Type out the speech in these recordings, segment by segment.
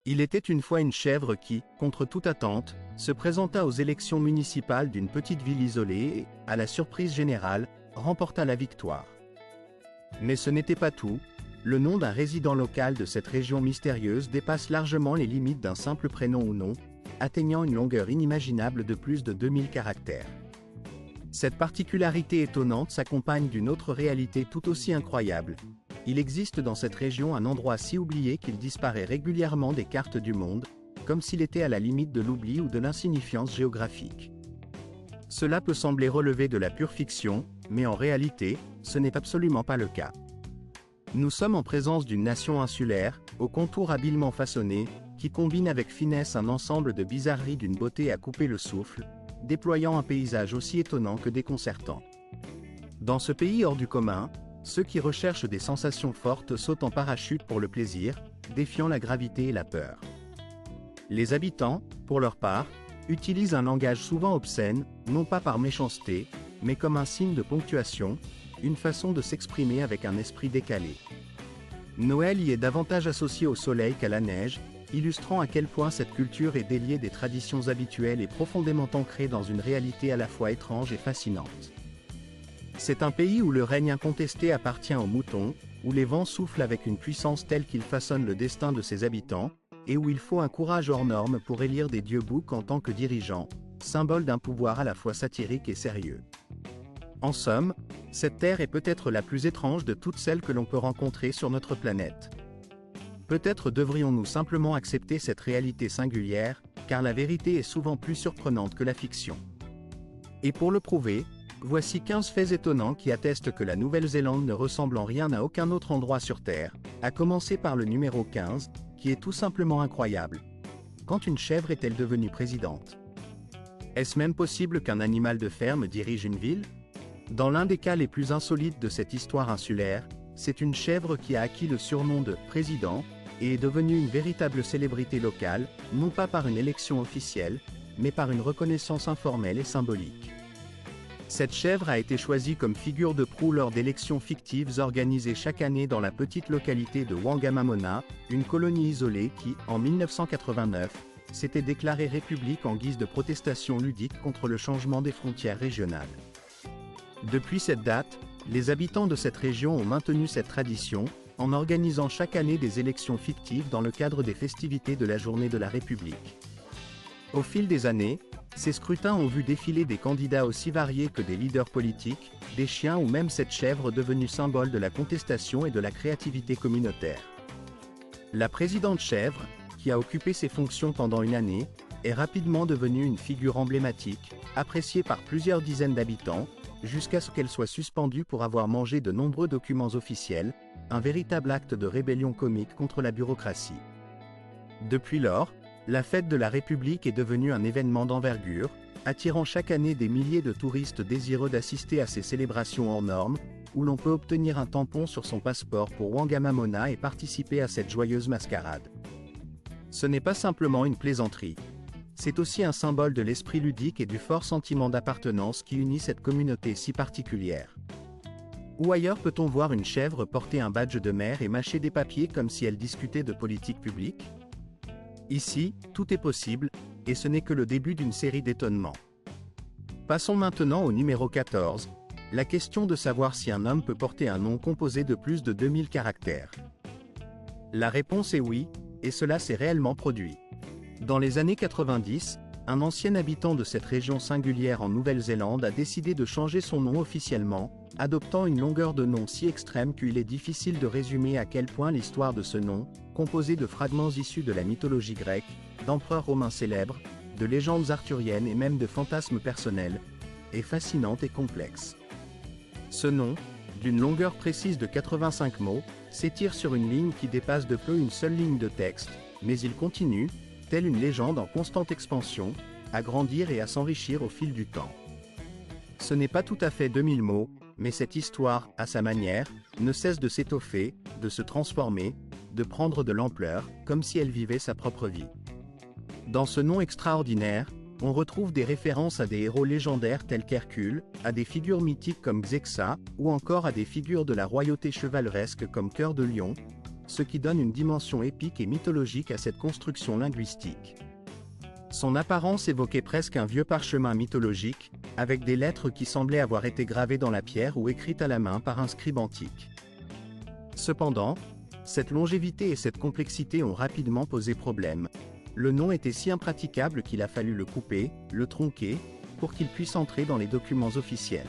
Il était une fois une chèvre qui, contre toute attente, se présenta aux élections municipales d'une petite ville isolée et, à la surprise générale, remporta la victoire. Mais ce n'était pas tout, le nom d'un résident local de cette région mystérieuse dépasse largement les limites d'un simple prénom ou nom, atteignant une longueur inimaginable de plus de 2000 caractères. Cette particularité étonnante s'accompagne d'une autre réalité tout aussi incroyable. Il existe dans cette région un endroit si oublié qu'il disparaît régulièrement des cartes du monde, comme s'il était à la limite de l'oubli ou de l'insignifiance géographique. Cela peut sembler relever de la pure fiction, mais en réalité, ce n'est absolument pas le cas. Nous sommes en présence d'une nation insulaire, aux contours habilement façonnés, qui combine avec finesse un ensemble de bizarreries d'une beauté à couper le souffle, déployant un paysage aussi étonnant que déconcertant. Dans ce pays hors du commun, ceux qui recherchent des sensations fortes sautent en parachute pour le plaisir, défiant la gravité et la peur. Les habitants, pour leur part, utilisent un langage souvent obscène, non pas par méchanceté, mais comme un signe de ponctuation, une façon de s'exprimer avec un esprit décalé. Noël y est davantage associé au soleil qu'à la neige, illustrant à quel point cette culture est déliée des traditions habituelles et profondément ancrée dans une réalité à la fois étrange et fascinante. C'est un pays où le règne incontesté appartient aux moutons, où les vents soufflent avec une puissance telle qu'ils façonnent le destin de ses habitants, et où il faut un courage hors norme pour élire des dieux boucs en tant que dirigeants, symbole d'un pouvoir à la fois satirique et sérieux. En somme, cette terre est peut-être la plus étrange de toutes celles que l'on peut rencontrer sur notre planète. Peut-être devrions-nous simplement accepter cette réalité singulière, car la vérité est souvent plus surprenante que la fiction. Et pour le prouver, voici 15 faits étonnants qui attestent que la Nouvelle-Zélande ne ressemble en rien à aucun autre endroit sur Terre, à commencer par le numéro 15, qui est tout simplement incroyable. Quand une chèvre est-elle devenue présidente? Est-ce même possible qu'un animal de ferme dirige une ville? Dans l'un des cas les plus insolites de cette histoire insulaire, c'est une chèvre qui a acquis le surnom de « président » et est devenue une véritable célébrité locale, non pas par une élection officielle, mais par une reconnaissance informelle et symbolique. Cette chèvre a été choisie comme figure de proue lors d'élections fictives organisées chaque année dans la petite localité de Wangamamona, une colonie isolée qui, en 1989, s'était déclarée république en guise de protestation ludique contre le changement des frontières régionales. Depuis cette date, les habitants de cette région ont maintenu cette tradition, en organisant chaque année des élections fictives dans le cadre des festivités de la Journée de la République. Au fil des années, ces scrutins ont vu défiler des candidats aussi variés que des leaders politiques, des chiens ou même cette chèvre devenue symbole de la contestation et de la créativité communautaire. La présidente chèvre, qui a occupé ces fonctions pendant une année, est rapidement devenue une figure emblématique, appréciée par plusieurs dizaines d'habitants, jusqu'à ce qu'elle soit suspendue pour avoir mangé de nombreux documents officiels, un véritable acte de rébellion comique contre la bureaucratie. Depuis lors, la fête de la République est devenue un événement d'envergure, attirant chaque année des milliers de touristes désireux d'assister à ces célébrations hors normes, où l'on peut obtenir un tampon sur son passeport pour Wangamamona et participer à cette joyeuse mascarade. Ce n'est pas simplement une plaisanterie. C'est aussi un symbole de l'esprit ludique et du fort sentiment d'appartenance qui unit cette communauté si particulière. Où ailleurs peut-on voir une chèvre porter un badge de maire et mâcher des papiers comme si elle discutait de politique publique? Ici, tout est possible, et ce n'est que le début d'une série d'étonnements. Passons maintenant au numéro 14, la question de savoir si un homme peut porter un nom composé de plus de 2000 caractères. La réponse est oui, et cela s'est réellement produit. Dans les années 90, un ancien habitant de cette région singulière en Nouvelle-Zélande a décidé de changer son nom officiellement, adoptant une longueur de nom si extrême qu'il est difficile de résumer à quel point l'histoire de ce nom, composée de fragments issus de la mythologie grecque, d'empereurs romains célèbres, de légendes arthuriennes et même de fantasmes personnels, est fascinante et complexe. Ce nom, d'une longueur précise de 85 mots, s'étire sur une ligne qui dépasse de peu une seule ligne de texte, mais il continue, telle une légende en constante expansion, à grandir et à s'enrichir au fil du temps. Ce n'est pas tout à fait 2000 mots, mais cette histoire, à sa manière, ne cesse de s'étoffer, de se transformer, de prendre de l'ampleur, comme si elle vivait sa propre vie. Dans ce nom extraordinaire, on retrouve des références à des héros légendaires tels qu'Hercule, à des figures mythiques comme Xexa, ou encore à des figures de la royauté chevaleresque comme Cœur de Lion, ce qui donne une dimension épique et mythologique à cette construction linguistique. Son apparence évoquait presque un vieux parchemin mythologique, avec des lettres qui semblaient avoir été gravées dans la pierre ou écrites à la main par un scribe antique. Cependant, cette longévité et cette complexité ont rapidement posé problème. Le nom était si impraticable qu'il a fallu le couper, le tronquer, pour qu'il puisse entrer dans les documents officiels.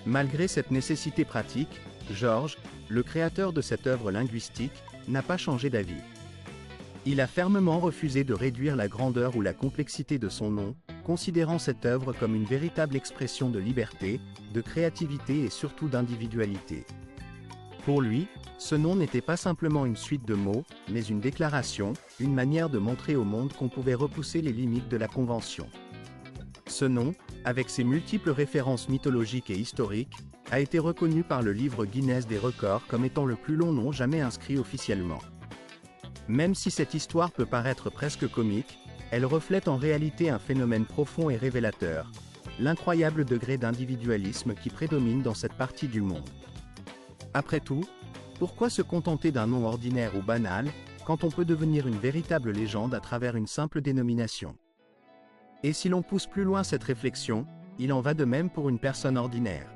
Malgré cette nécessité pratique, Georges, le créateur de cette œuvre linguistique, n'a pas changé d'avis. Il a fermement refusé de réduire la grandeur ou la complexité de son nom, considérant cette œuvre comme une véritable expression de liberté, de créativité et surtout d'individualité. Pour lui, ce nom n'était pas simplement une suite de mots, mais une déclaration, une manière de montrer au monde qu'on pouvait repousser les limites de la convention. Ce nom, avec ses multiples références mythologiques et historiques, a été reconnu par le livre Guinness des records comme étant le plus long nom jamais inscrit officiellement. Même si cette histoire peut paraître presque comique, elle reflète en réalité un phénomène profond et révélateur, l'incroyable degré d'individualisme qui prédomine dans cette partie du monde. Après tout, pourquoi se contenter d'un nom ordinaire ou banal, quand on peut devenir une véritable légende à travers une simple dénomination? Et si l'on pousse plus loin cette réflexion, il en va de même pour une personne ordinaire.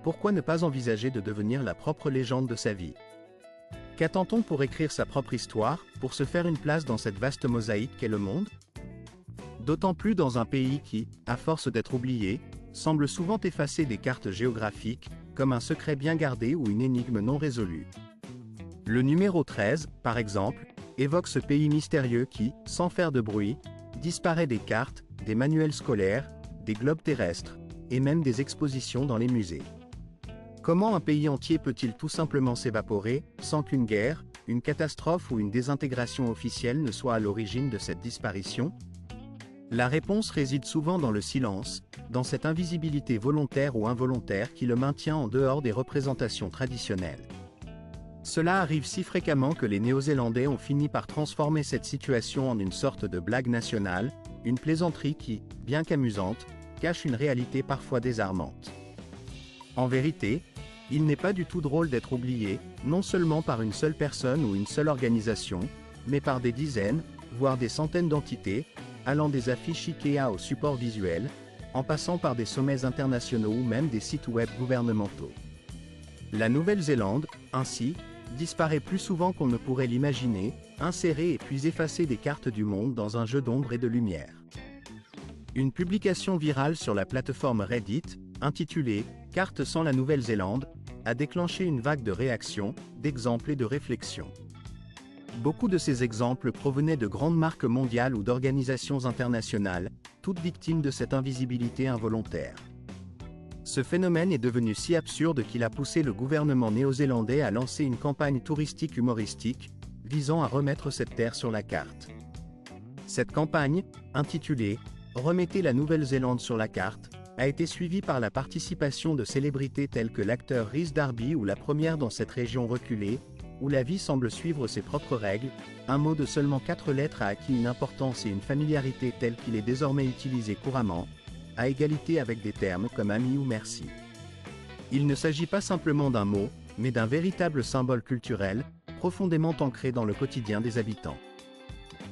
Pourquoi ne pas envisager de devenir la propre légende de sa vie? Qu'attend-on pour écrire sa propre histoire, pour se faire une place dans cette vaste mosaïque qu'est le monde? D'autant plus dans un pays qui, à force d'être oublié, semble souvent effacer des cartes géographiques, comme un secret bien gardé ou une énigme non résolue. Le numéro 13, par exemple, évoque ce pays mystérieux qui, sans faire de bruit, disparaît des cartes, des manuels scolaires, des globes terrestres, et même des expositions dans les musées. Comment un pays entier peut-il tout simplement s'évaporer, sans qu'une guerre, une catastrophe ou une désintégration officielle ne soit à l'origine de cette disparition? La réponse réside souvent dans le silence, dans cette invisibilité volontaire ou involontaire qui le maintient en dehors des représentations traditionnelles. Cela arrive si fréquemment que les Néo-Zélandais ont fini par transformer cette situation en une sorte de blague nationale, une plaisanterie qui, bien qu'amusante, cache une réalité parfois désarmante. En vérité, il n'est pas du tout drôle d'être oublié, non seulement par une seule personne ou une seule organisation, mais par des dizaines, voire des centaines d'entités, allant des affiches IKEA aux supports visuels, en passant par des sommets internationaux ou même des sites web gouvernementaux. La Nouvelle-Zélande, ainsi, disparaît plus souvent qu'on ne pourrait l'imaginer, insérée et puis effacée des cartes du monde dans un jeu d'ombre et de lumière. Une publication virale sur la plateforme Reddit, intitulée « Cartes sans la Nouvelle-Zélande », a déclenché une vague de réactions, d'exemples et de réflexions. Beaucoup de ces exemples provenaient de grandes marques mondiales ou d'organisations internationales, toutes victimes de cette invisibilité involontaire. Ce phénomène est devenu si absurde qu'il a poussé le gouvernement néo-zélandais à lancer une campagne touristique humoristique, visant à remettre cette terre sur la carte. Cette campagne, intitulée « Remettez la Nouvelle-Zélande sur la carte », a été suivie par la participation de célébrités telles que l'acteur Rhys Darby ou la première dans cette région reculée, où la vie semble suivre ses propres règles, un mot de seulement 4 lettres a acquis une importance et une familiarité telle qu'il est désormais utilisé couramment, à égalité avec des termes comme ami ou merci. Il ne s'agit pas simplement d'un mot, mais d'un véritable symbole culturel, profondément ancré dans le quotidien des habitants.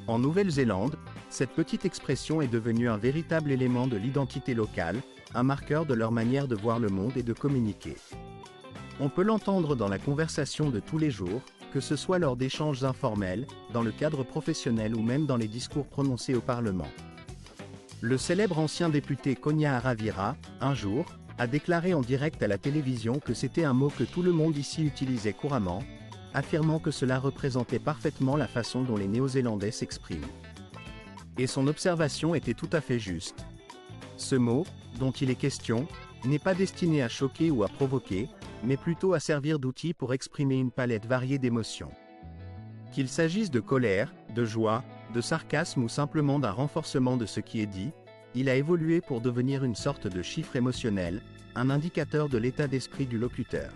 En Nouvelle-Zélande, cette petite expression est devenue un véritable élément de l'identité locale, un marqueur de leur manière de voir le monde et de communiquer. On peut l'entendre dans la conversation de tous les jours, que ce soit lors d'échanges informels, dans le cadre professionnel ou même dans les discours prononcés au Parlement. Le célèbre ancien député Konya Aravira, un jour, a déclaré en direct à la télévision que c'était un mot que tout le monde ici utilisait couramment, affirmant que cela représentait parfaitement la façon dont les Néo-Zélandais s'expriment. Et son observation était tout à fait juste. Ce mot, dont il est question, n'est pas destiné à choquer ou à provoquer, mais plutôt à servir d'outil pour exprimer une palette variée d'émotions. Qu'il s'agisse de colère, de joie, de sarcasme ou simplement d'un renforcement de ce qui est dit, il a évolué pour devenir une sorte de chiffre émotionnel, un indicateur de l'état d'esprit du locuteur.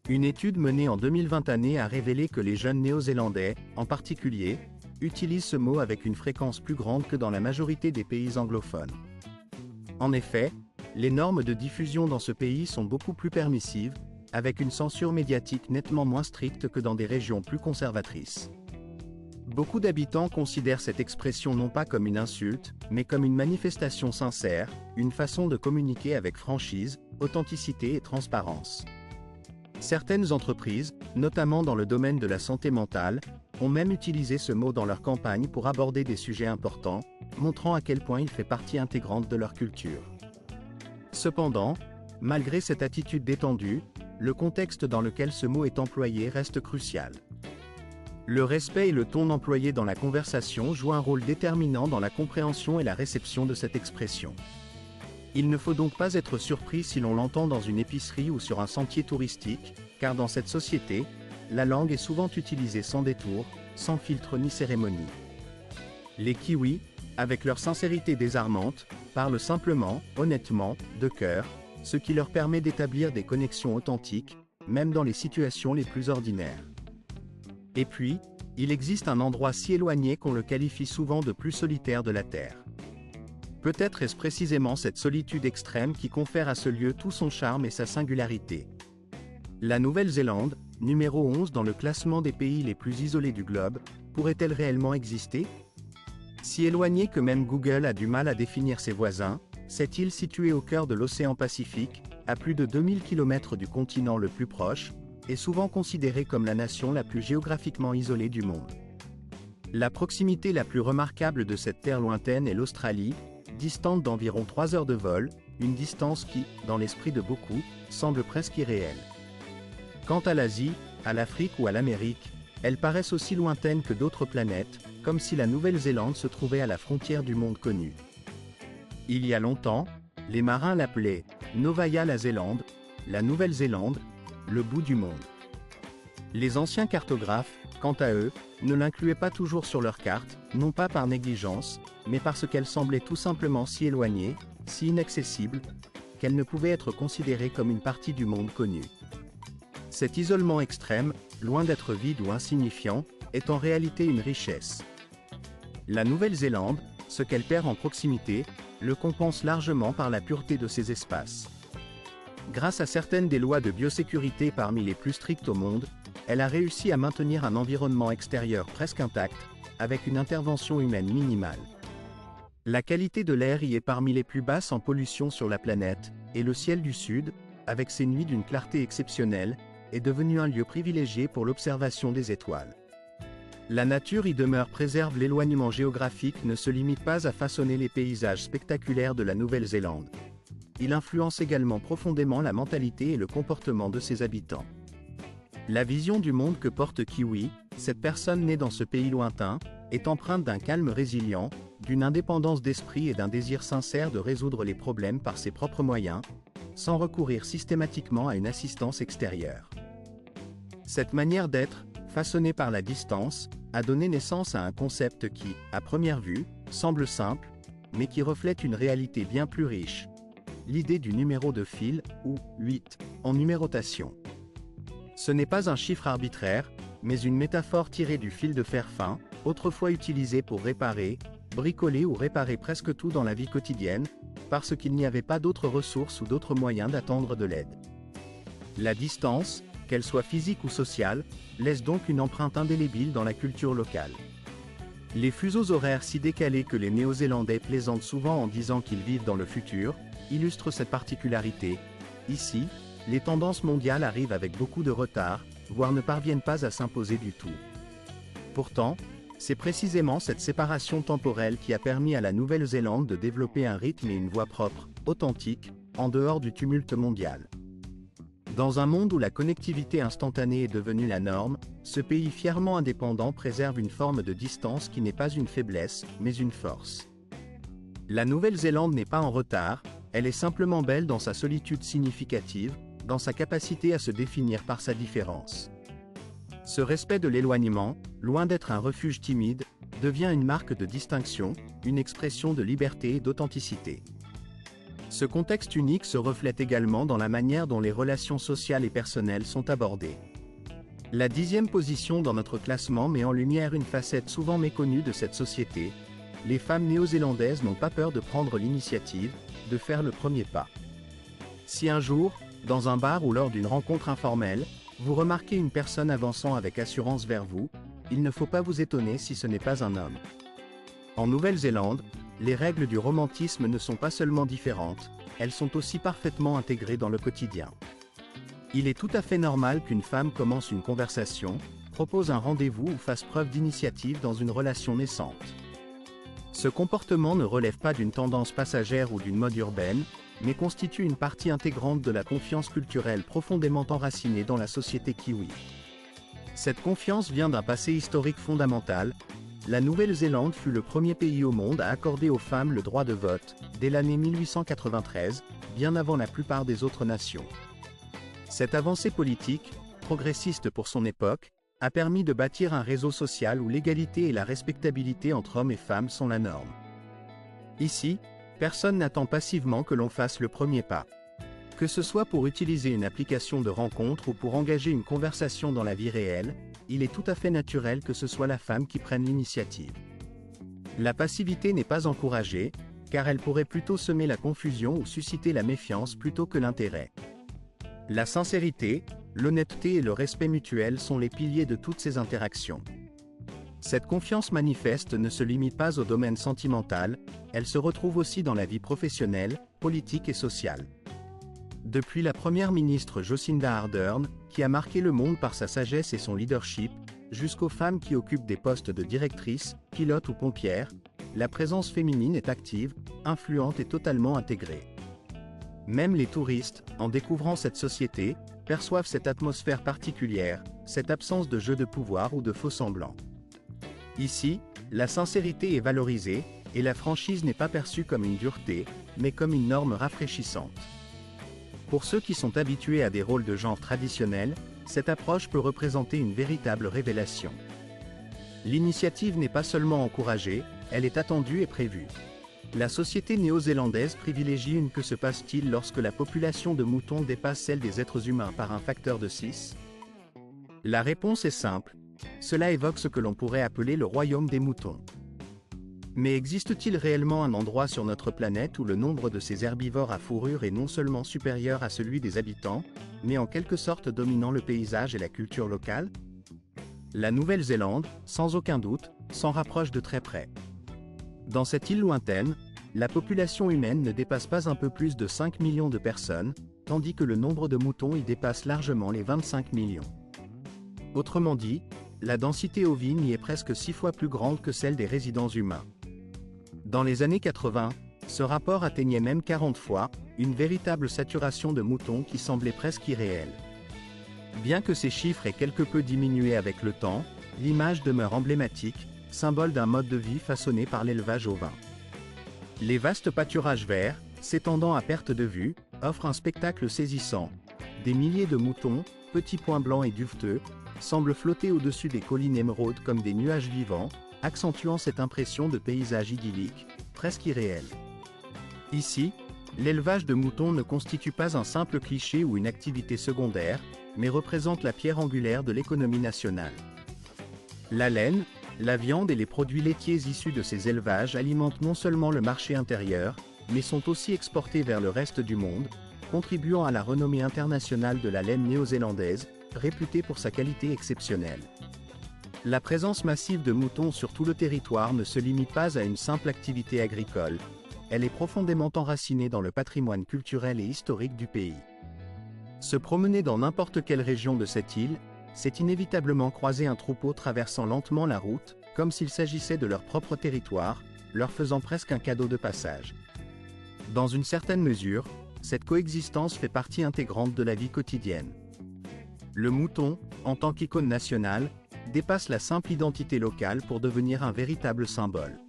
Une étude menée en 2020 a révélé que les jeunes néo-zélandais, en particulier, utilisent ce mot avec une fréquence plus grande que dans la majorité des pays anglophones. En effet, les normes de diffusion dans ce pays sont beaucoup plus permissives, avec une censure médiatique nettement moins stricte que dans des régions plus conservatrices. Beaucoup d'habitants considèrent cette expression non pas comme une insulte, mais comme une manifestation sincère, une façon de communiquer avec franchise, authenticité et transparence. Certaines entreprises, notamment dans le domaine de la santé mentale, ont même utilisé ce mot dans leur campagne pour aborder des sujets importants, montrant à quel point il fait partie intégrante de leur culture. Cependant, malgré cette attitude détendue, le contexte dans lequel ce mot est employé reste crucial. Le respect et le ton employé dans la conversation jouent un rôle déterminant dans la compréhension et la réception de cette expression. Il ne faut donc pas être surpris si l'on l'entend dans une épicerie ou sur un sentier touristique, car dans cette société, la langue est souvent utilisée sans détour, sans filtre ni cérémonie. Les Kiwis, avec leur sincérité désarmante, parlent simplement, honnêtement, de cœur, ce qui leur permet d'établir des connexions authentiques, même dans les situations les plus ordinaires. Et puis, il existe un endroit si éloigné qu'on le qualifie souvent de plus solitaire de la Terre. Peut-être est-ce précisément cette solitude extrême qui confère à ce lieu tout son charme et sa singularité. La Nouvelle-Zélande, numéro 11 dans le classement des pays les plus isolés du globe, pourrait-elle réellement exister? Si éloignée que même Google a du mal à définir ses voisins, cette île située au cœur de l'océan Pacifique, à plus de 2000 km du continent le plus proche, est souvent considérée comme la nation la plus géographiquement isolée du monde. La proximité la plus remarquable de cette terre lointaine est l'Australie, distante d'environ 3 heures de vol, une distance qui, dans l'esprit de beaucoup, semble presque irréelle. Quant à l'Asie, à l'Afrique ou à l'Amérique, elles paraissent aussi lointaines que d'autres planètes, comme si la Nouvelle-Zélande se trouvait à la frontière du monde connu. Il y a longtemps, les marins l'appelaient Novaya la Zélande, la Nouvelle-Zélande, le bout du monde. Les anciens cartographes, quant à eux, ne l'incluaient pas toujours sur leurs cartes, non pas par négligence, mais parce qu'elle semblait tout simplement si éloignée, si inaccessible, qu'elle ne pouvait être considérée comme une partie du monde connu. Cet isolement extrême, loin d'être vide ou insignifiant, est en réalité une richesse. La Nouvelle-Zélande, ce qu'elle perd en proximité, le compense largement par la pureté de ses espaces. Grâce à certaines des lois de biosécurité parmi les plus strictes au monde, elle a réussi à maintenir un environnement extérieur presque intact, avec une intervention humaine minimale. La qualité de l'air y est parmi les plus basses en pollution sur la planète, et le ciel du Sud, avec ses nuits d'une clarté exceptionnelle, est devenu un lieu privilégié pour l'observation des étoiles. La nature y demeure préserve l'éloignement géographique ne se limite pas à façonner les paysages spectaculaires de la Nouvelle-Zélande. Il influence également profondément la mentalité et le comportement de ses habitants. La vision du monde que porte Kiwi, cette personne née dans ce pays lointain, est empreinte d'un calme résilient, d'une indépendance d'esprit et d'un désir sincère de résoudre les problèmes par ses propres moyens, sans recourir systématiquement à une assistance extérieure. Cette manière d'être, façonnée par la distance, a donné naissance à un concept qui, à première vue, semble simple, mais qui reflète une réalité bien plus riche. L'idée du numéro de fil, ou 8, en numérotation. Ce n'est pas un chiffre arbitraire, mais une métaphore tirée du fil de fer fin, autrefois utilisé pour réparer, bricoler ou réparer presque tout dans la vie quotidienne, parce qu'il n'y avait pas d'autres ressources ou d'autres moyens d'attendre de l'aide. La distance, qu'elle soit physique ou sociale, laisse donc une empreinte indélébile dans la culture locale. Les fuseaux horaires si décalés que les Néo-Zélandais plaisantent souvent en disant qu'ils vivent dans le futur, illustrent cette particularité. Ici, les tendances mondiales arrivent avec beaucoup de retard, voire ne parviennent pas à s'imposer du tout. Pourtant, c'est précisément cette séparation temporelle qui a permis à la Nouvelle-Zélande de développer un rythme et une voix propre, authentiques, en dehors du tumulte mondial. Dans un monde où la connectivité instantanée est devenue la norme, ce pays fièrement indépendant préserve une forme de distance qui n'est pas une faiblesse, mais une force. La Nouvelle-Zélande n'est pas en retard, elle est simplement belle dans sa solitude significative, dans sa capacité à se définir par sa différence. Ce respect de l'éloignement, loin d'être un refuge timide, devient une marque de distinction, une expression de liberté et d'authenticité. Ce contexte unique se reflète également dans la manière dont les relations sociales et personnelles sont abordées. La 10e position dans notre classement met en lumière une facette souvent méconnue de cette société. Les femmes néo-zélandaises n'ont pas peur de prendre l'initiative, de faire le premier pas. Si un jour, Dans un bar ou lors d'une rencontre informelle, vous remarquez une personne avançant avec assurance vers vous, il ne faut pas vous étonner si ce n'est pas un homme. En Nouvelle-Zélande, les règles du romantisme ne sont pas seulement différentes, elles sont aussi parfaitement intégrées dans le quotidien. Il est tout à fait normal qu'une femme commence une conversation, propose un rendez-vous ou fasse preuve d'initiative dans une relation naissante. Ce comportement ne relève pas d'une tendance passagère ou d'une mode urbaine, mais constitue une partie intégrante de la confiance culturelle profondément enracinée dans la société kiwi. Cette confiance vient d'un passé historique fondamental. La Nouvelle-Zélande fut le premier pays au monde à accorder aux femmes le droit de vote, dès l'année 1893, bien avant la plupart des autres nations. Cette avancée politique, progressiste pour son époque, a permis de bâtir un réseau social où l'égalité et la respectabilité entre hommes et femmes sont la norme. Ici, personne n'attend passivement que l'on fasse le premier pas. Que ce soit pour utiliser une application de rencontre ou pour engager une conversation dans la vie réelle, il est tout à fait naturel que ce soit la femme qui prenne l'initiative. La passivité n'est pas encouragée, car elle pourrait plutôt semer la confusion ou susciter la méfiance plutôt que l'intérêt. La sincérité, l'honnêteté et le respect mutuel sont les piliers de toutes ces interactions. Cette confiance manifeste ne se limite pas au domaine sentimental, elle se retrouve aussi dans la vie professionnelle, politique et sociale. Depuis la première ministre Jacinda Ardern, qui a marqué le monde par sa sagesse et son leadership, jusqu'aux femmes qui occupent des postes de directrice, pilote ou pompière, la présence féminine est active, influente et totalement intégrée. Même les touristes, en découvrant cette société, perçoivent cette atmosphère particulière, cette absence de jeu de pouvoir ou de faux-semblants. Ici, la sincérité est valorisée, et la franchise n'est pas perçue comme une dureté, mais comme une norme rafraîchissante. Pour ceux qui sont habitués à des rôles de genre traditionnels, cette approche peut représenter une véritable révélation. L'initiative n'est pas seulement encouragée, elle est attendue et prévue. La société néo-zélandaise privilégie une. Que se passe-t-il lorsque la population de moutons dépasse celle des êtres humains par un facteur de 6? La réponse est simple. Cela évoque ce que l'on pourrait appeler le royaume des moutons. Mais existe-t-il réellement un endroit sur notre planète où le nombre de ces herbivores à fourrure est non seulement supérieur à celui des habitants, mais en quelque sorte dominant le paysage et la culture locale? La Nouvelle-Zélande, sans aucun doute, s'en rapproche de très près. Dans cette île lointaine, la population humaine ne dépasse pas un peu plus de 5 millions de personnes, tandis que le nombre de moutons y dépasse largement les 25 millions. Autrement dit, la densité ovine y est presque 6 fois plus grande que celle des résidents humains. Dans les années 80, ce rapport atteignait même 40 fois, une véritable saturation de moutons qui semblait presque irréelle. Bien que ces chiffres aient quelque peu diminué avec le temps, l'image demeure emblématique, symbole d'un mode de vie façonné par l'élevage ovin. Les vastes pâturages verts, s'étendant à perte de vue, offrent un spectacle saisissant. Des milliers de moutons, petits points blancs et duveteux, semblent flotter au-dessus des collines émeraudes comme des nuages vivants, accentuant cette impression de paysage idyllique, presque irréel. Ici, l'élevage de moutons ne constitue pas un simple cliché ou une activité secondaire, mais représente la pierre angulaire de l'économie nationale. La laine, la viande et les produits laitiers issus de ces élevages alimentent non seulement le marché intérieur, mais sont aussi exportés vers le reste du monde, contribuant à la renommée internationale de la laine néo-zélandaise, réputée pour sa qualité exceptionnelle. La présence massive de moutons sur tout le territoire ne se limite pas à une simple activité agricole, elle est profondément enracinée dans le patrimoine culturel et historique du pays. Se promener dans n'importe quelle région de cette île, c'est inévitablement croiser un troupeau traversant lentement la route, comme s'il s'agissait de leur propre territoire, leur faisant presque un cadeau de passage. Dans une certaine mesure, cette coexistence fait partie intégrante de la vie quotidienne. Le mouton, en tant qu'icône nationale, dépasse la simple identité locale pour devenir un véritable symbole.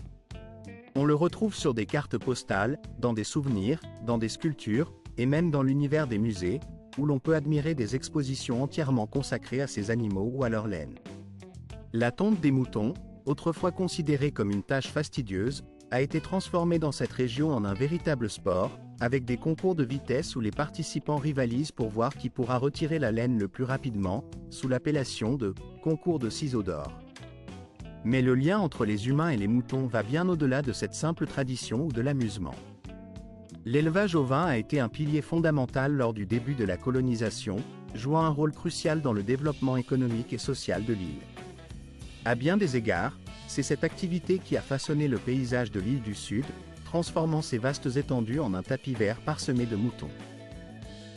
On le retrouve sur des cartes postales, dans des souvenirs, dans des sculptures, et même dans l'univers des musées, où l'on peut admirer des expositions entièrement consacrées à ces animaux ou à leur laine. La tonte des moutons, autrefois considérée comme une tâche fastidieuse, a été transformée dans cette région en un véritable sport, avec des concours de vitesse où les participants rivalisent pour voir qui pourra retirer la laine le plus rapidement, sous l'appellation de « concours de ciseaux d'or ». Mais le lien entre les humains et les moutons va bien au-delà de cette simple tradition ou de l'amusement. L'élevage ovin a été un pilier fondamental lors du début de la colonisation, jouant un rôle crucial dans le développement économique et social de l'île. À bien des égards, c'est cette activité qui a façonné le paysage de l'île du Sud, transformant ses vastes étendues en un tapis vert parsemé de moutons.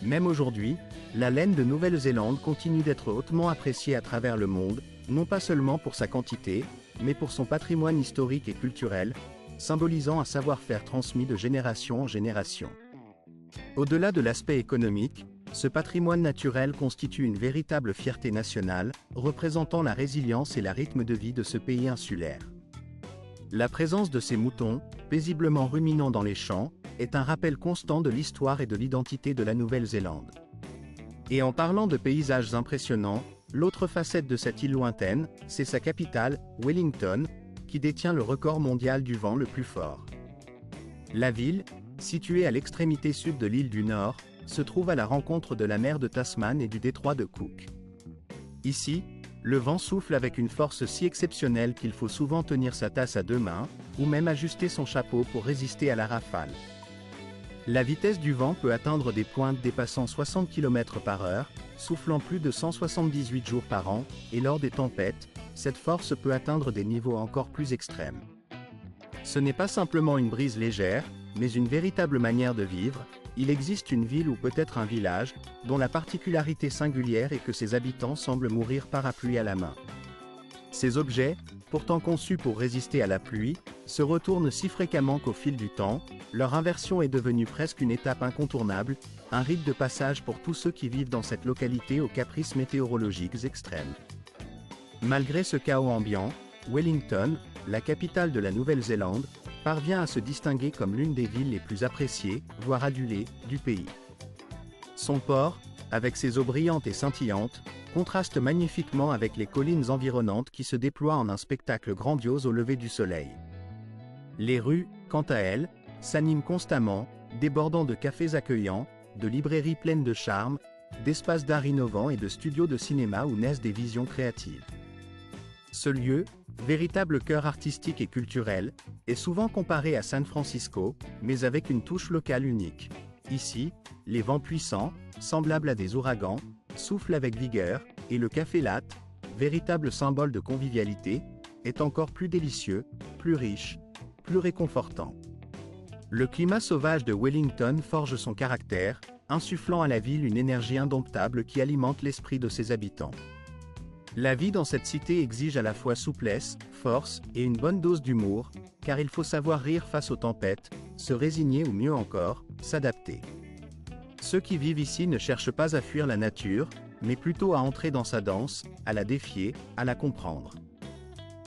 Même aujourd'hui, la laine de Nouvelle-Zélande continue d'être hautement appréciée à travers le monde, non pas seulement pour sa quantité, mais pour son patrimoine historique et culturel, symbolisant un savoir-faire transmis de génération en génération. Au-delà de l'aspect économique, ce patrimoine naturel constitue une véritable fierté nationale, représentant la résilience et le rythme de vie de ce pays insulaire. La présence de ces moutons, paisiblement ruminant dans les champs, est un rappel constant de l'histoire et de l'identité de la Nouvelle-Zélande. Et en parlant de paysages impressionnants, l'autre facette de cette île lointaine, c'est sa capitale, Wellington, qui détient le record mondial du vent le plus fort. La ville, située à l'extrémité sud de l'île du Nord, se trouve à la rencontre de la mer de Tasman et du détroit de Cook. Ici, le vent souffle avec une force si exceptionnelle qu'il faut souvent tenir sa tasse à deux mains, ou même ajuster son chapeau pour résister à la rafale. La vitesse du vent peut atteindre des pointes dépassant 60 km/h, soufflant plus de 178 jours par an, et lors des tempêtes, cette force peut atteindre des niveaux encore plus extrêmes. Ce n'est pas simplement une brise légère, mais une véritable manière de vivre. Il existe une ville ou peut-être un village, dont la particularité singulière est que ses habitants semblent mourir parapluie à la main. Ces objets, pourtant conçus pour résister à la pluie, se retournent si fréquemment qu'au fil du temps, leur inversion est devenue presque une étape incontournable, un rite de passage pour tous ceux qui vivent dans cette localité aux caprices météorologiques extrêmes. Malgré ce chaos ambiant, Wellington, la capitale de la Nouvelle-Zélande, parvient à se distinguer comme l'une des villes les plus appréciées, voire adulées, du pays. Son port, avec ses eaux brillantes et scintillantes, contraste magnifiquement avec les collines environnantes qui se déploient en un spectacle grandiose au lever du soleil. Les rues, quant à elles, s'animent constamment, débordant de cafés accueillants, de librairies pleines de charme, d'espaces d'art innovants et de studios de cinéma où naissent des visions créatives. Ce lieu, véritable cœur artistique et culturel, est souvent comparé à San Francisco, mais avec une touche locale unique. Ici, les vents puissants, semblables à des ouragans, soufflent avec vigueur, et le café latte, véritable symbole de convivialité, est encore plus délicieux, plus riche, plus réconfortant. Le climat sauvage de Wellington forge son caractère, insufflant à la ville une énergie indomptable qui alimente l'esprit de ses habitants. La vie dans cette cité exige à la fois souplesse, force et une bonne dose d'humour, car il faut savoir rire face aux tempêtes, se résigner ou mieux encore, s'adapter. Ceux qui vivent ici ne cherchent pas à fuir la nature, mais plutôt à entrer dans sa danse, à la défier, à la comprendre.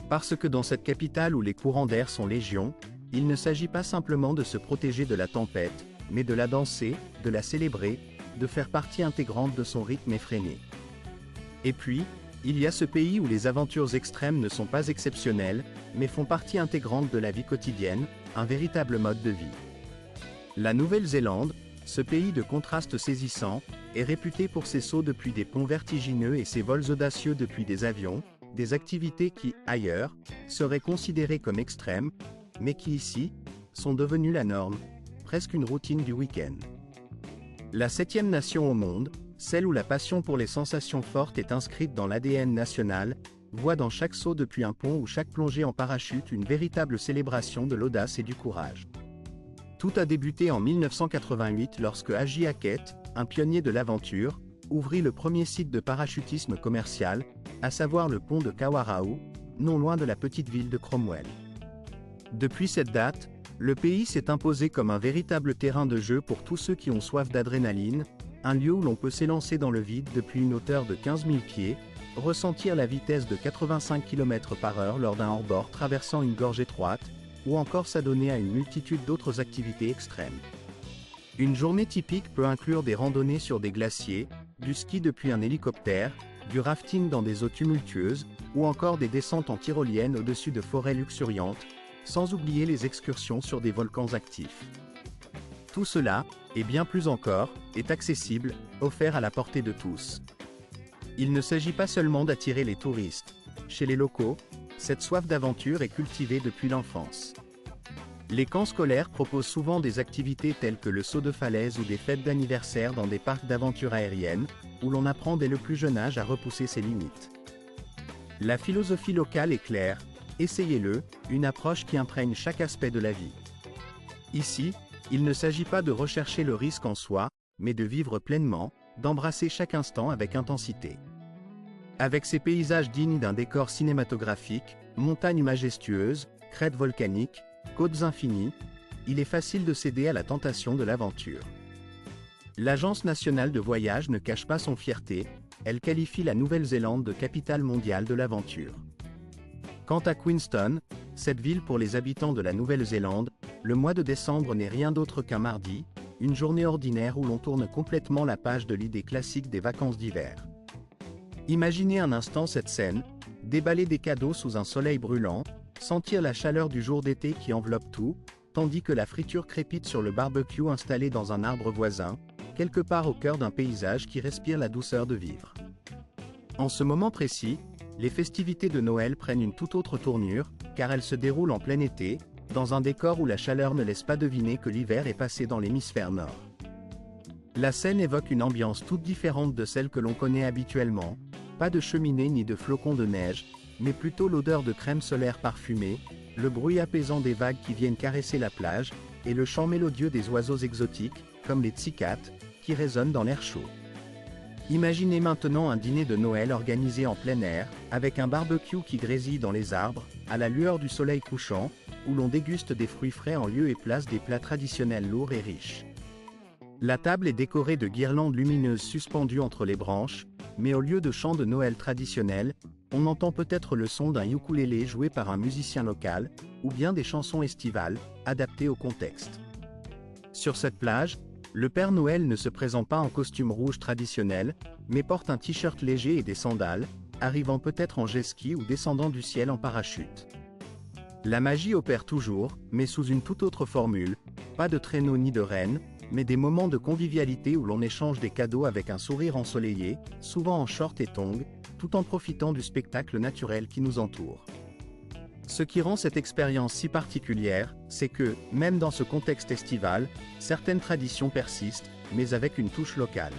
Parce que dans cette capitale où les courants d'air sont légion, il ne s'agit pas simplement de se protéger de la tempête, mais de la danser, de la célébrer, de faire partie intégrante de son rythme effréné. Et puis, il y a ce pays où les aventures extrêmes ne sont pas exceptionnelles, mais font partie intégrante de la vie quotidienne, un véritable mode de vie. La Nouvelle-Zélande, ce pays de contrastes saisissants, est réputé pour ses sauts depuis des ponts vertigineux et ses vols audacieux depuis des avions, des activités qui, ailleurs, seraient considérées comme extrêmes, mais qui ici, sont devenues la norme, presque une routine du week-end. La 7e nation au monde, celle où la passion pour les sensations fortes est inscrite dans l'ADN national, voit dans chaque saut depuis un pont ou chaque plongée en parachute une véritable célébration de l'audace et du courage. Tout a débuté en 1988 lorsque Haji Hackett, un pionnier de l'aventure, ouvrit le premier site de parachutisme commercial, à savoir le pont de Kawarau, non loin de la petite ville de Cromwell. Depuis cette date, le pays s'est imposé comme un véritable terrain de jeu pour tous ceux qui ont soif d'adrénaline, un lieu où l'on peut s'élancer dans le vide depuis une hauteur de 15 000 pieds, ressentir la vitesse de 85 km/h lors d'un hors-bord traversant une gorge étroite, ou encore s'adonner à une multitude d'autres activités extrêmes. Une journée typique peut inclure des randonnées sur des glaciers, du ski depuis un hélicoptère, du rafting dans des eaux tumultueuses, ou encore des descentes en tyrolienne au-dessus de forêts luxuriantes, sans oublier les excursions sur des volcans actifs. Tout cela, et bien plus encore, est accessible, offert à la portée de tous. Il ne s'agit pas seulement d'attirer les touristes. Chez les locaux, cette soif d'aventure est cultivée depuis l'enfance. Les camps scolaires proposent souvent des activités telles que le saut de falaise ou des fêtes d'anniversaire dans des parcs d'aventure aérienne, où l'on apprend dès le plus jeune âge à repousser ses limites. La philosophie locale est claire, essayez-le, une approche qui imprègne chaque aspect de la vie. Ici, il ne s'agit pas de rechercher le risque en soi, mais de vivre pleinement, d'embrasser chaque instant avec intensité. Avec ses paysages dignes d'un décor cinématographique, montagnes majestueuses, crêtes volcaniques, côtes infinies, il est facile de céder à la tentation de l'aventure. L'Agence nationale de voyage ne cache pas son fierté, elle qualifie la Nouvelle-Zélande de capitale mondiale de l'aventure. Quant à Queenstown, cette ville pour les habitants de la Nouvelle-Zélande, le mois de décembre n'est rien d'autre qu'un mardi, une journée ordinaire où l'on tourne complètement la page de l'idée classique des vacances d'hiver. Imaginez un instant cette scène, déballer des cadeaux sous un soleil brûlant, sentir la chaleur du jour d'été qui enveloppe tout, tandis que la friture crépite sur le barbecue installé dans un arbre voisin, quelque part au cœur d'un paysage qui respire la douceur de vivre. En ce moment précis, les festivités de Noël prennent une toute autre tournure, car elles se déroulent en plein été, dans un décor où la chaleur ne laisse pas deviner que l'hiver est passé dans l'hémisphère nord. La scène évoque une ambiance toute différente de celle que l'on connaît habituellement, pas de cheminée ni de flocons de neige, mais plutôt l'odeur de crème solaire parfumée, le bruit apaisant des vagues qui viennent caresser la plage, et le chant mélodieux des oiseaux exotiques, comme les tsicates, qui résonnent dans l'air chaud. Imaginez maintenant un dîner de Noël organisé en plein air, avec un barbecue qui grésille dans les arbres, à la lueur du soleil couchant, où l'on déguste des fruits frais en lieu et place des plats traditionnels lourds et riches. La table est décorée de guirlandes lumineuses suspendues entre les branches, mais au lieu de chants de Noël traditionnels, on entend peut-être le son d'un ukulélé joué par un musicien local, ou bien des chansons estivales, adaptées au contexte. Sur cette plage, le Père Noël ne se présente pas en costume rouge traditionnel, mais porte un t-shirt léger et des sandales, arrivant peut-être en jet-ski ou descendant du ciel en parachute. La magie opère toujours, mais sous une toute autre formule, pas de traîneau ni de reine, mais des moments de convivialité où l'on échange des cadeaux avec un sourire ensoleillé, souvent en short et tongs, tout en profitant du spectacle naturel qui nous entoure. Ce qui rend cette expérience si particulière, c'est que, même dans ce contexte estival, certaines traditions persistent, mais avec une touche locale.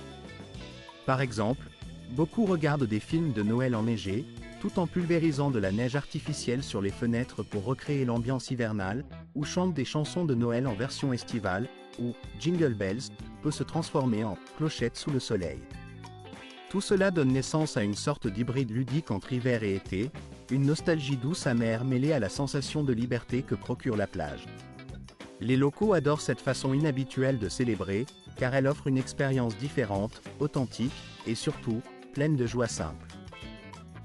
Par exemple, beaucoup regardent des films de Noël enneigés, tout en pulvérisant de la neige artificielle sur les fenêtres pour recréer l'ambiance hivernale, ou chantent des chansons de Noël en version estivale, où Jingle Bells peut se transformer en clochette sous le soleil. Tout cela donne naissance à une sorte d'hybride ludique entre hiver et été, une nostalgie douce amère mêlée à la sensation de liberté que procure la plage. Les locaux adorent cette façon inhabituelle de célébrer, car elle offre une expérience différente, authentique, et surtout, pleine de joie simple.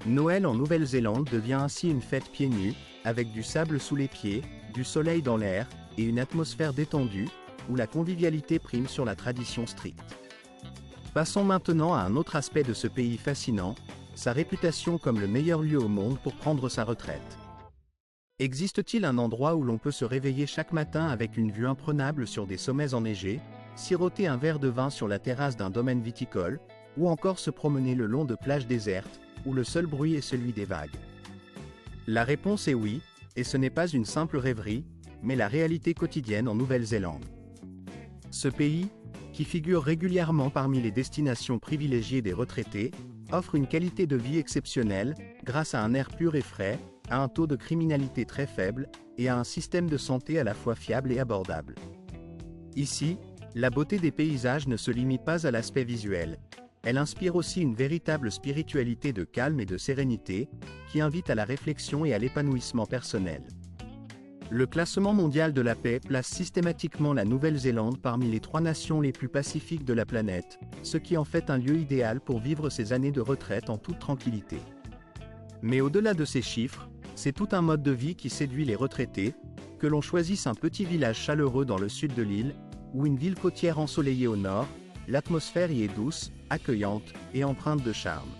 Noël en Nouvelle-Zélande devient ainsi une fête pieds nus, avec du sable sous les pieds, du soleil dans l'air, et une atmosphère détendue, où la convivialité prime sur la tradition stricte. Passons maintenant à un autre aspect de ce pays fascinant, sa réputation comme le meilleur lieu au monde pour prendre sa retraite. Existe-t-il un endroit où l'on peut se réveiller chaque matin avec une vue imprenable sur des sommets enneigés, siroter un verre de vin sur la terrasse d'un domaine viticole, ou encore se promener le long de plages désertes, où le seul bruit est celui des vagues? La réponse est oui, et ce n'est pas une simple rêverie, mais la réalité quotidienne en Nouvelle-Zélande. Ce pays, qui figure régulièrement parmi les destinations privilégiées des retraités, offre une qualité de vie exceptionnelle, grâce à un air pur et frais, à un taux de criminalité très faible, et à un système de santé à la fois fiable et abordable. Ici, la beauté des paysages ne se limite pas à l'aspect visuel. Elle inspire aussi une véritable spiritualité de calme et de sérénité, qui invite à la réflexion et à l'épanouissement personnel. Le classement mondial de la paix place systématiquement la Nouvelle-Zélande parmi les 3 nations les plus pacifiques de la planète, ce qui en fait un lieu idéal pour vivre ses années de retraite en toute tranquillité. Mais au-delà de ces chiffres, c'est tout un mode de vie qui séduit les retraités, que l'on choisisse un petit village chaleureux dans le sud de l'île, ou une ville côtière ensoleillée au nord, l'atmosphère y est douce, accueillante et empreinte de charme.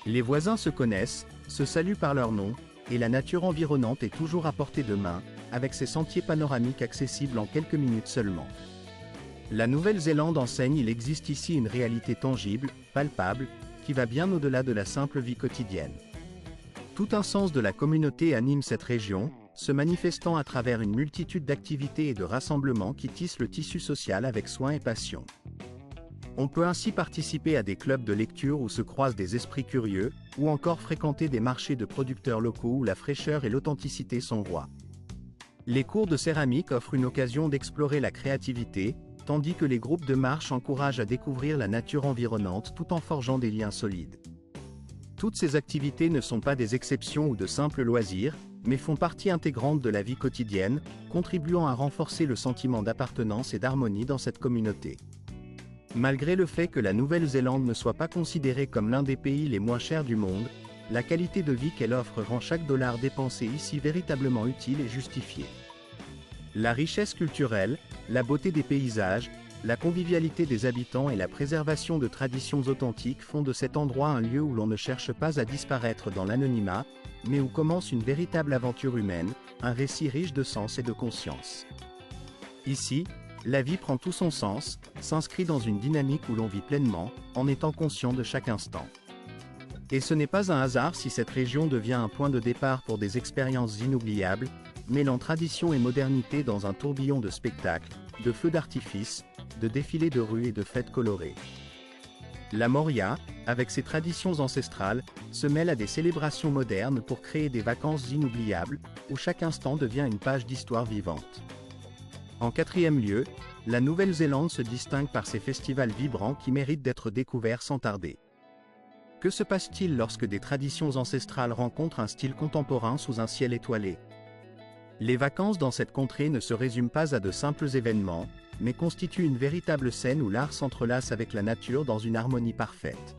Les voisins se connaissent, se saluent par leur nom, et la nature environnante est toujours à portée de main, avec ses sentiers panoramiques accessibles en quelques minutes seulement. La Nouvelle-Zélande enseigne qu'il existe ici une réalité tangible, palpable, qui va bien au-delà de la simple vie quotidienne. Tout un sens de la communauté anime cette région, se manifestant à travers une multitude d'activités et de rassemblements qui tissent le tissu social avec soin et passion. On peut ainsi participer à des clubs de lecture où se croisent des esprits curieux, ou encore fréquenter des marchés de producteurs locaux où la fraîcheur et l'authenticité sont rois. Les cours de céramique offrent une occasion d'explorer la créativité, tandis que les groupes de marche encouragent à découvrir la nature environnante tout en forgeant des liens solides. Toutes ces activités ne sont pas des exceptions ou de simples loisirs, mais font partie intégrante de la vie quotidienne, contribuant à renforcer le sentiment d'appartenance et d'harmonie dans cette communauté. Malgré le fait que la Nouvelle-Zélande ne soit pas considérée comme l'un des pays les moins chers du monde, la qualité de vie qu'elle offre rend chaque dollar dépensé ici véritablement utile et justifié. La richesse culturelle, la beauté des paysages, la convivialité des habitants et la préservation de traditions authentiques font de cet endroit un lieu où l'on ne cherche pas à disparaître dans l'anonymat, mais où commence une véritable aventure humaine, un récit riche de sens et de conscience. Ici, la vie prend tout son sens, s'inscrit dans une dynamique où l'on vit pleinement, en étant conscient de chaque instant. Et ce n'est pas un hasard si cette région devient un point de départ pour des expériences inoubliables, mêlant tradition et modernité dans un tourbillon de spectacles, de feux d'artifice, de défilés de rue et de fêtes colorées. La Moria, avec ses traditions ancestrales, se mêle à des célébrations modernes pour créer des vacances inoubliables, où chaque instant devient une page d'histoire vivante. En quatrième lieu, la Nouvelle-Zélande se distingue par ses festivals vibrants qui méritent d'être découverts sans tarder. Que se passe-t-il lorsque des traditions ancestrales rencontrent un style contemporain sous un ciel étoilé? Les vacances dans cette contrée ne se résument pas à de simples événements, mais constituent une véritable scène où l'art s'entrelace avec la nature dans une harmonie parfaite.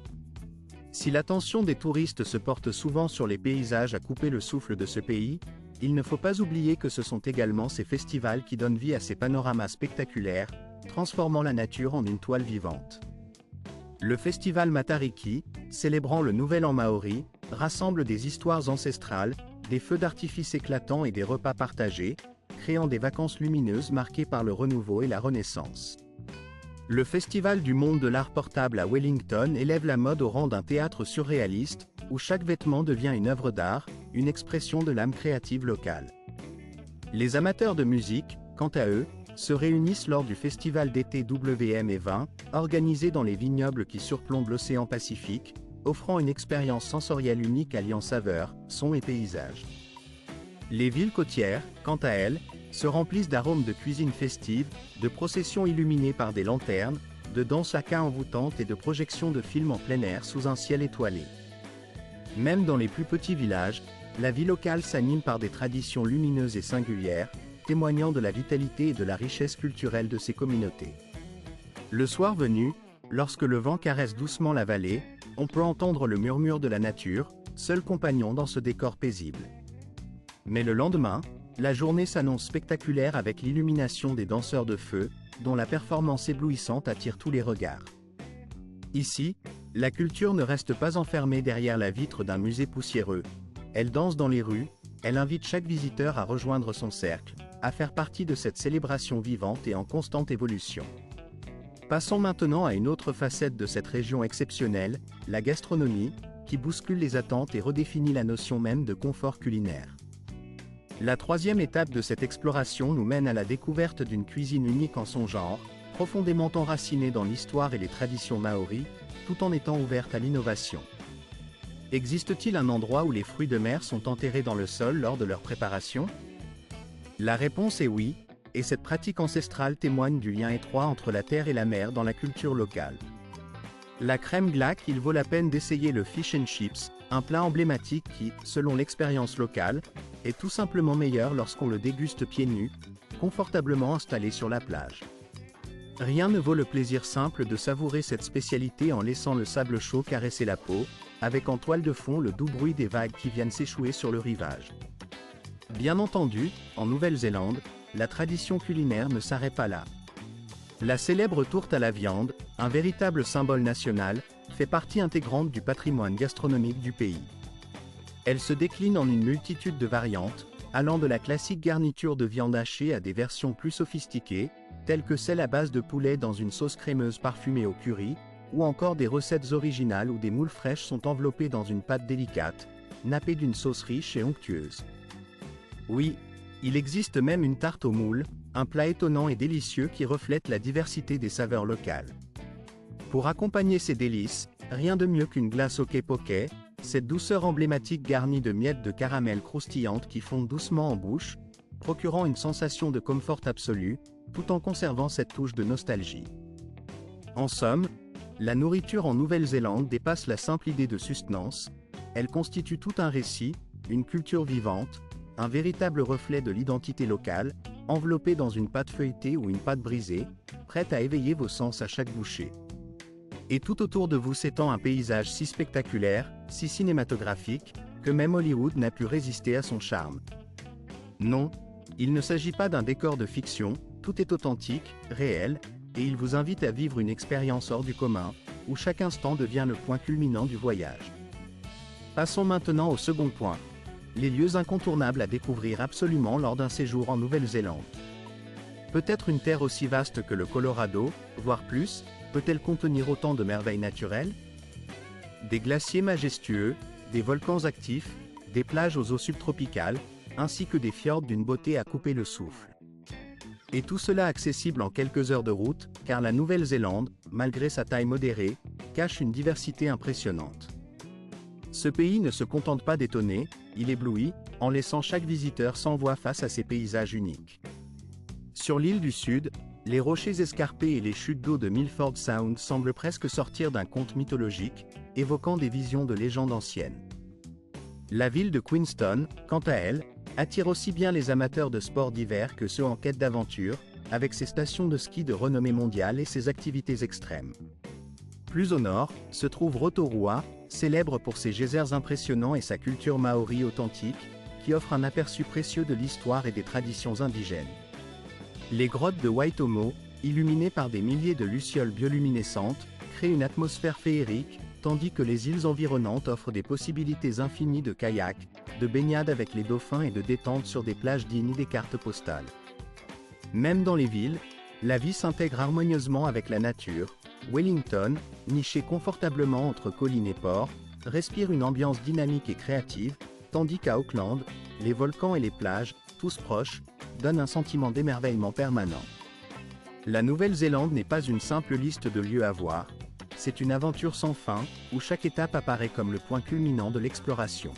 Si l'attention des touristes se porte souvent sur les paysages à couper le souffle de ce pays, il ne faut pas oublier que ce sont également ces festivals qui donnent vie à ces panoramas spectaculaires, transformant la nature en une toile vivante. Le festival Matariki, célébrant le Nouvel An maori, rassemble des histoires ancestrales, des feux d'artifice éclatants et des repas partagés, créant des vacances lumineuses marquées par le renouveau et la renaissance. Le Festival du monde de l'art portable à Wellington élève la mode au rang d'un théâtre surréaliste, où chaque vêtement devient une œuvre d'art, une expression de l'âme créative locale. Les amateurs de musique, quant à eux, se réunissent lors du festival d'été WM20, organisé dans les vignobles qui surplombent l'océan Pacifique, offrant une expérience sensorielle unique alliant saveurs, sons et paysages. Les villes côtières, quant à elles, se remplissent d'arômes de cuisine festive, de processions illuminées par des lanternes, de danses haka envoûtantes et de projections de films en plein air sous un ciel étoilé. Même dans les plus petits villages, la vie locale s'anime par des traditions lumineuses et singulières, témoignant de la vitalité et de la richesse culturelle de ces communautés. Le soir venu, lorsque le vent caresse doucement la vallée, on peut entendre le murmure de la nature, seul compagnon dans ce décor paisible. Mais le lendemain, la journée s'annonce spectaculaire avec l'illumination des danseurs de feu, dont la performance éblouissante attire tous les regards. Ici, la culture ne reste pas enfermée derrière la vitre d'un musée poussiéreux. Elle danse dans les rues, elle invite chaque visiteur à rejoindre son cercle, à faire partie de cette célébration vivante et en constante évolution. Passons maintenant à une autre facette de cette région exceptionnelle, la gastronomie, qui bouscule les attentes et redéfinit la notion même de confort culinaire. La troisième étape de cette exploration nous mène à la découverte d'une cuisine unique en son genre, profondément enracinée dans l'histoire et les traditions maoris, tout en étant ouverte à l'innovation. Existe-t-il un endroit où les fruits de mer sont enterrés dans le sol lors de leur préparation? La réponse est oui, et cette pratique ancestrale témoigne du lien étroit entre la terre et la mer dans la culture locale. La crème glac, il vaut la peine d'essayer le fish and chips, un plat emblématique qui, selon l'expérience locale, est tout simplement meilleur lorsqu'on le déguste pieds nus, confortablement installé sur la plage. Rien ne vaut le plaisir simple de savourer cette spécialité en laissant le sable chaud caresser la peau, avec en toile de fond le doux bruit des vagues qui viennent s'échouer sur le rivage. Bien entendu, en Nouvelle-Zélande, la tradition culinaire ne s'arrête pas là. La célèbre tourte à la viande, un véritable symbole national, fait partie intégrante du patrimoine gastronomique du pays. Elle se décline en une multitude de variantes, allant de la classique garniture de viande hachée à des versions plus sophistiquées, telles que celle à base de poulet dans une sauce crémeuse parfumée au curry, ou encore des recettes originales où des moules fraîches sont enveloppées dans une pâte délicate, nappée d'une sauce riche et onctueuse. Oui, Il existe même une tarte au moule, un plat étonnant et délicieux qui reflète la diversité des saveurs locales. Pour accompagner ces délices, rien de mieux qu'une glace au poké, cette douceur emblématique garnie de miettes de caramel croustillantes qui fondent doucement en bouche, procurant une sensation de confort absolu, tout en conservant cette touche de nostalgie. En somme, la nourriture en Nouvelle-Zélande dépasse la simple idée de sustenance, elle constitue tout un récit, une culture vivante, un véritable reflet de l'identité locale, enveloppée dans une pâte feuilletée ou une pâte brisée, prête à éveiller vos sens à chaque bouchée. Et tout autour de vous s'étend un paysage si spectaculaire, si cinématographique, que même Hollywood n'a pu résister à son charme. Non, il ne s'agit pas d'un décor de fiction, tout est authentique, réel, et il vous invite à vivre une expérience hors du commun, où chaque instant devient le point culminant du voyage. Passons maintenant au second point. Les lieux incontournables à découvrir absolument lors d'un séjour en Nouvelle-Zélande. Peut-être une terre aussi vaste que le Colorado, voire plus, peut-elle contenir autant de merveilles naturelles? Des glaciers majestueux, des volcans actifs, des plages aux eaux subtropicales, ainsi que des fjords d'une beauté à couper le souffle. Et tout cela accessible en quelques heures de route, car la Nouvelle-Zélande, malgré sa taille modérée, cache une diversité impressionnante. Ce pays ne se contente pas d'étonner, il éblouit, en laissant chaque visiteur sans voix face à ses paysages uniques. Sur l'île du Sud, les rochers escarpés et les chutes d'eau de Milford Sound semblent presque sortir d'un conte mythologique, évoquant des visions de légendes anciennes. La ville de Queenstown, quant à elle, attire aussi bien les amateurs de sports d'hiver que ceux en quête d'aventure, avec ses stations de ski de renommée mondiale et ses activités extrêmes. Plus au nord, se trouve Rotorua, célèbre pour ses geysers impressionnants et sa culture maori authentique, qui offre un aperçu précieux de l'histoire et des traditions indigènes. Les grottes de Waitomo, illuminées par des milliers de lucioles bioluminescentes, créent une atmosphère féerique, tandis que les îles environnantes offrent des possibilités infinies de kayak, de baignade avec les dauphins et de détente sur des plages dignes des cartes postales. Même dans les villes, la vie s'intègre harmonieusement avec la nature. Wellington, niché confortablement entre collines et ports, respire une ambiance dynamique et créative, tandis qu'à Auckland, les volcans et les plages, tous proches, donnent un sentiment d'émerveillement permanent. La Nouvelle-Zélande n'est pas une simple liste de lieux à voir, c'est une aventure sans fin, où chaque étape apparaît comme le point culminant de l'exploration.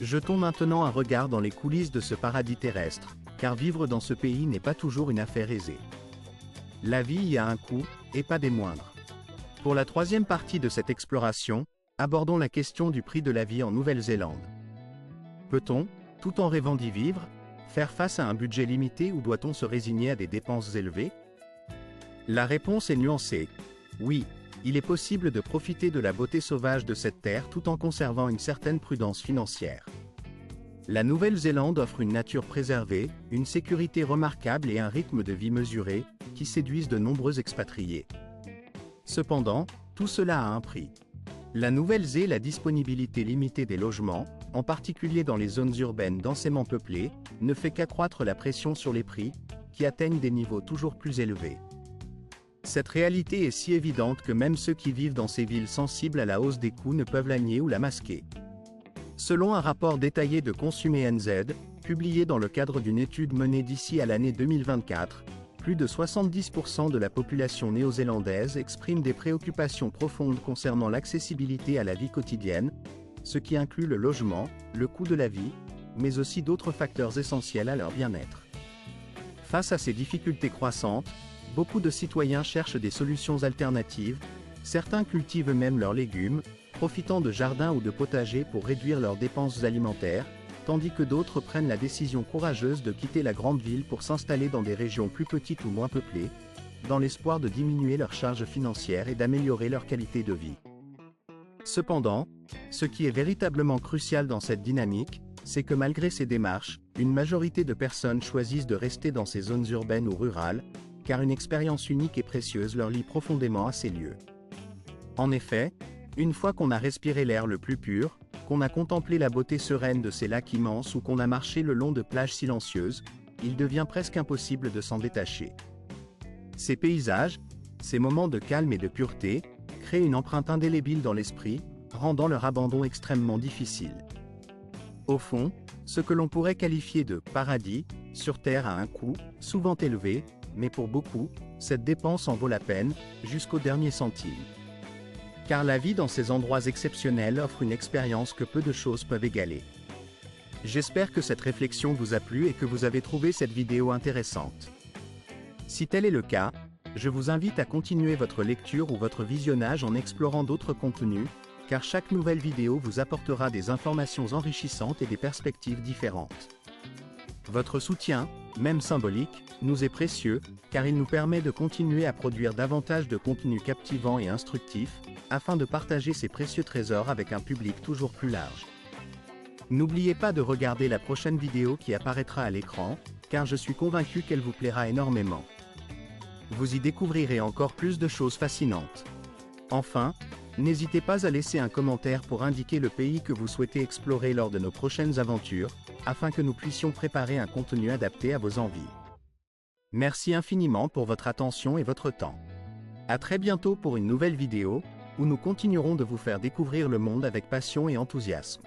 Jetons maintenant un regard dans les coulisses de ce paradis terrestre, car vivre dans ce pays n'est pas toujours une affaire aisée. La vie y a un coût, et pas des moindres. Pour la troisième partie de cette exploration, abordons la question du prix de la vie en Nouvelle-Zélande. Peut-on, tout en rêvant d'y vivre, faire face à un budget limité ou doit-on se résigner à des dépenses élevées? La réponse est nuancée. Oui, il est possible de profiter de la beauté sauvage de cette terre tout en conservant une certaine prudence financière. La Nouvelle-Zélande offre une nature préservée, une sécurité remarquable et un rythme de vie mesuré, qui séduisent de nombreux expatriés. Cependant, tout cela a un prix. La Nouvelle-Zélande, la disponibilité limitée des logements, en particulier dans les zones urbaines densément peuplées, ne fait qu'accroître la pression sur les prix, qui atteignent des niveaux toujours plus élevés. Cette réalité est si évidente que même ceux qui vivent dans ces villes sensibles à la hausse des coûts ne peuvent la nier ou la masquer. Selon un rapport détaillé de Consumer NZ, publié dans le cadre d'une étude menée d'ici à l'année 2024, plus de 70% de la population néo-zélandaise exprime des préoccupations profondes concernant l'accessibilité à la vie quotidienne, ce qui inclut le logement, le coût de la vie, mais aussi d'autres facteurs essentiels à leur bien-être. Face à ces difficultés croissantes, beaucoup de citoyens cherchent des solutions alternatives, certains cultivent même leurs légumes, profitant de jardins ou de potagers pour réduire leurs dépenses alimentaires, tandis que d'autres prennent la décision courageuse de quitter la grande ville pour s'installer dans des régions plus petites ou moins peuplées, dans l'espoir de diminuer leurs charges financières et d'améliorer leur qualité de vie. Cependant, ce qui est véritablement crucial dans cette dynamique, c'est que malgré ces démarches, une majorité de personnes choisissent de rester dans ces zones urbaines ou rurales, car une expérience unique et précieuse leur lie profondément à ces lieux. En effet, une fois qu'on a respiré l'air le plus pur, qu'on a contemplé la beauté sereine de ces lacs immenses ou qu'on a marché le long de plages silencieuses, il devient presque impossible de s'en détacher. Ces paysages, ces moments de calme et de pureté, créent une empreinte indélébile dans l'esprit, rendant leur abandon extrêmement difficile. Au fond, Ce que l'on pourrait qualifier de paradis, sur Terre à un coût, souvent élevé, mais pour beaucoup, cette dépense en vaut la peine, jusqu'au dernier centime. Car la vie dans ces endroits exceptionnels offre une expérience que peu de choses peuvent égaler. J'espère que cette réflexion vous a plu et que vous avez trouvé cette vidéo intéressante. Si tel est le cas, je vous invite à continuer votre lecture ou votre visionnage en explorant d'autres contenus, car chaque nouvelle vidéo vous apportera des informations enrichissantes et des perspectives différentes. Votre soutien, même symbolique, nous est précieux, car il nous permet de continuer à produire davantage de contenus captivants et instructifs, afin de partager ces précieux trésors avec un public toujours plus large. N'oubliez pas de regarder la prochaine vidéo qui apparaîtra à l'écran, car je suis convaincu qu'elle vous plaira énormément. Vous y découvrirez encore plus de choses fascinantes. Enfin, n'hésitez pas à laisser un commentaire pour indiquer le pays que vous souhaitez explorer lors de nos prochaines aventures, afin que nous puissions préparer un contenu adapté à vos envies. Merci infiniment pour votre attention et votre temps. À très bientôt pour une nouvelle vidéo, où nous continuerons de vous faire découvrir le monde avec passion et enthousiasme.